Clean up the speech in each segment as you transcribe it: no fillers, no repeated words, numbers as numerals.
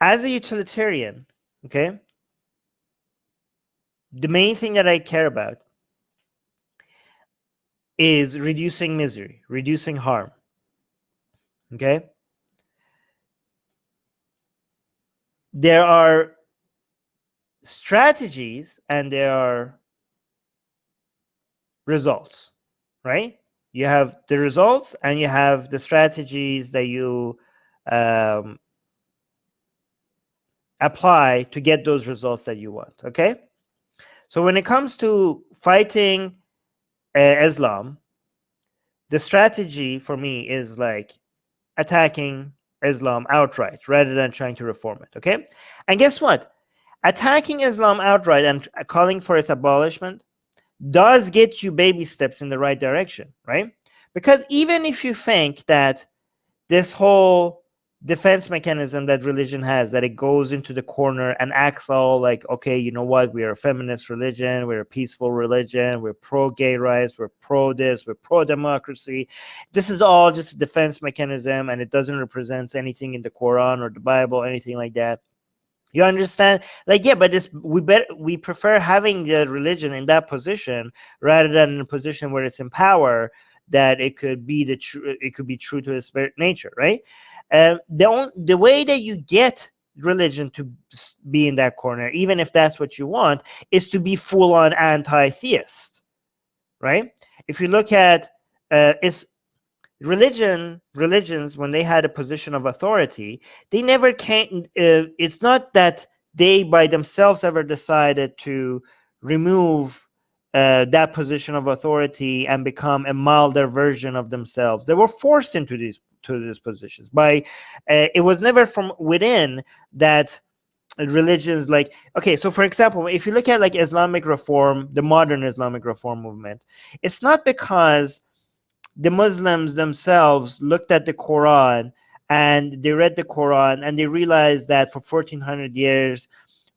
As a utilitarian, okay, the main thing that I care about is reducing misery, reducing harm. Okay? There are strategies and there are results, right? You have the results and you have the strategies that you apply to get those results that you want, okay? So when it comes to fighting Islam, the strategy for me is like attacking Islam outright rather than trying to reform it, okay? And guess what? Attacking Islam outright and calling for its abolishment does get you baby steps in the right direction, right? Because even if you think that this whole defense mechanism that religion has, that it goes into the corner and acts all like, okay, you know what, we are a feminist religion, we're a peaceful religion, we're pro-gay rights, we're pro-this, we're pro-democracy. This is all just a defense mechanism and it doesn't represent anything in the Quran or the Bible, anything like that. You understand? Like, yeah, but we prefer having the religion in that position rather than in a position where it's in power, that it could be true to its very nature, right? The way that you get religion to be in that corner, even if that's what you want, is to be full-on anti-theist, right? If you look at religions, when they had a position of authority, they never came. It's not that they by themselves ever decided to remove that position of authority and become a milder version of themselves. They were forced into these positions by. It was never from within that religions, like, okay, so for example, if you look at like Islamic reform, the modern Islamic reform movement, it's not because the Muslims themselves looked at the Quran and they read the Quran and they realized that for 1400 years,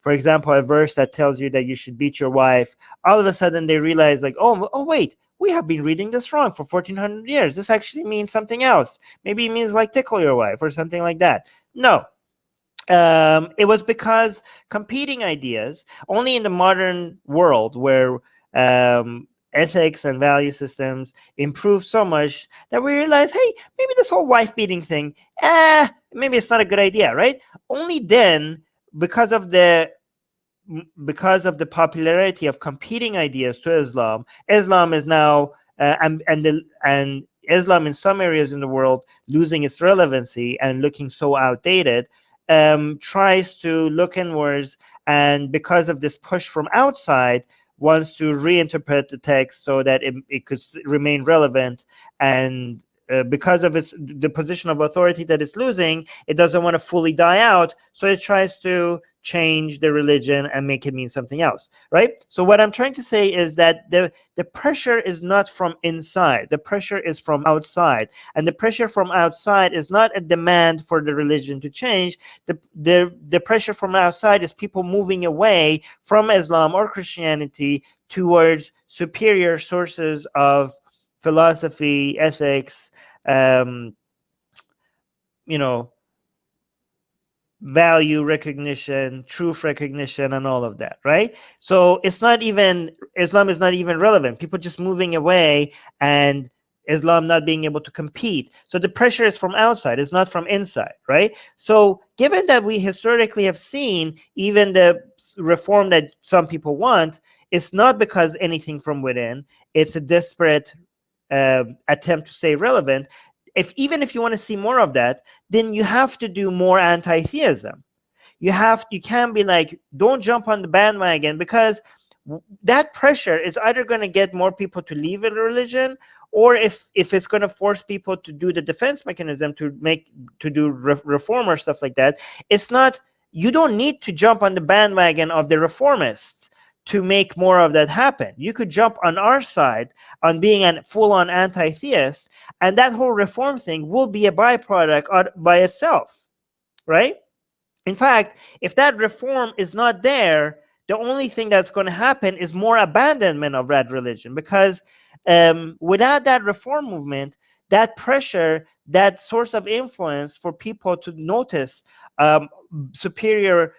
for example, a verse that tells you that you should beat your wife, all of a sudden they realize like, oh wait, we have been reading this wrong for 1400 years. This actually means something else. Maybe it means like tickle your wife or something like that. No. It was because competing ideas, only in the modern world where ethics and value systems improve so much that we realize, hey, maybe this whole wife beating thing, maybe it's not a good idea, right? Only then, because of the popularity of competing ideas to Islam, Islam is now and Islam in some areas in the world losing its relevancy and looking so outdated, tries to look inwards, and because of this push from outside, wants to reinterpret the text so that it could remain relevant. And because of the position of authority that it's losing, it doesn't want to fully die out, so it tries to change the religion and make it mean something else, right? So what I'm trying to say is that the pressure is not from inside, the pressure is from outside, and the pressure from outside is not a demand for the religion to change. The pressure from outside is people moving away from Islam or Christianity towards superior sources of philosophy, ethics, value recognition, truth recognition, and all of that, right? So Islam is not even relevant. People just moving away and Islam not being able to compete. So the pressure is from outside, it's not from inside, right? So given that we historically have seen even the reform that some people want, it's not because anything from within, it's a desperate attempt to stay relevant. Even if you want to see more of that, then you have to do more anti-theism. You can't be like, don't jump on the bandwagon, because that pressure is either going to get more people to leave a religion, or if it's going to force people to do the defense mechanism to do reform or stuff like that. You don't need to jump on the bandwagon of the reformists to make more of that happen. You could jump on our side on being a full-on anti-theist, and that whole reform thing will be a byproduct by itself, right? In fact, if that reform is not there, the only thing that's going to happen is more abandonment of that religion, because without that reform movement, that pressure, that source of influence for people to notice superior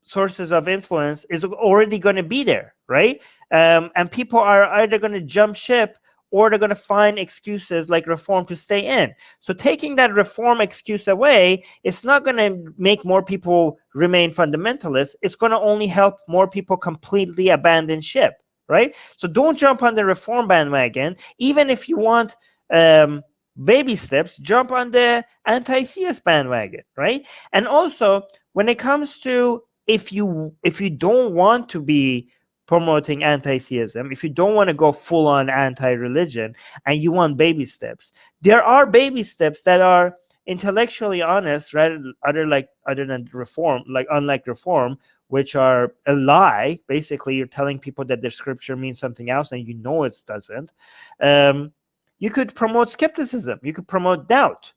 sources of influence is already going to be there, right? And people are either going to jump ship or they're going to find excuses like reform to stay in. So taking that reform excuse away, it's not going to make more people remain fundamentalists. It's going to only help more people completely abandon ship, right? So don't jump on the reform bandwagon. Even if you want baby steps, jump on the anti-theist bandwagon, right? And also, when it comes to if you don't want to be promoting anti-theism, if you don't want to go full-on anti-religion and you want baby steps, there are baby steps that are intellectually honest, rather than reform, like unlike reform, which are a lie. Basically, you're telling people that the scripture means something else and you know it doesn't. You could promote skepticism, you could promote doubt,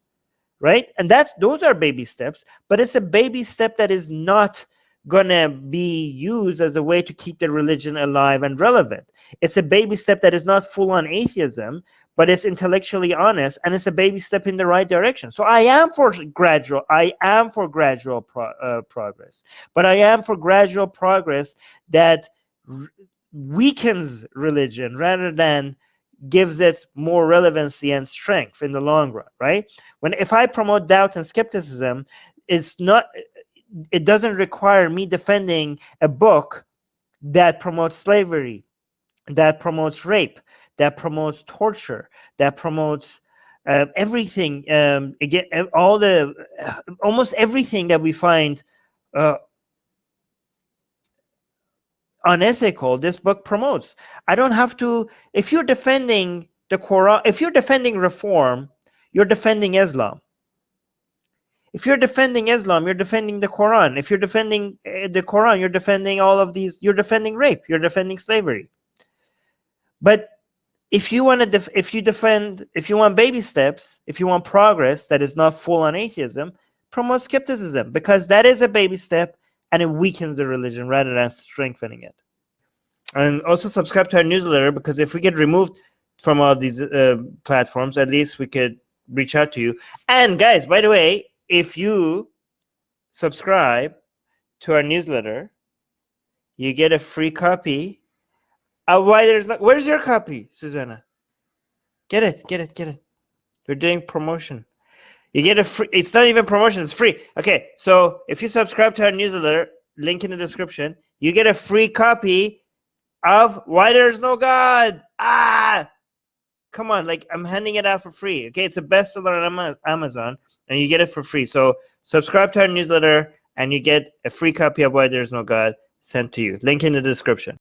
right? And those are baby steps, but it's a baby step that is not gonna be used as a way to keep the religion alive and relevant. It's a baby step that is not full-on atheism, but it's intellectually honest, and it's a baby step in the right direction. So I am for gradual progress, but I am for gradual progress that weakens religion rather than gives it more relevancy and strength in the long run, right? If I promote doubt and skepticism, it doesn't require me defending a book that promotes slavery, that promotes rape, that promotes torture, that promotes everything. Again, almost everything that we find unethical, this book promotes. I don't have to. If you're defending the Quran, if you're defending reform, you're defending Islam. If you're defending Islam, you're defending the Quran. If you're defending the Quran, you're defending all of these. You're defending rape. You're defending slavery. But if you want if you want baby steps, if you want progress that is not full on atheism, promote skepticism, because that is a baby step and it weakens the religion rather than strengthening it. And also subscribe to our newsletter, because if we get removed from all these platforms, at least we could reach out to you. And guys, by the way, if you subscribe to our newsletter, you get a free copy of Where's your copy, Susanna? Get it. We're doing promotion. You get a free. It's not even promotion. It's free. Okay, so if you subscribe to our newsletter, link in the description, you get a free copy of Why There's No God. Come on, like, I'm handing it out for free. Okay, it's a bestseller on Amazon, and you get it for free. So subscribe to our newsletter, and you get a free copy of Why There's No God sent to you. Link in the description.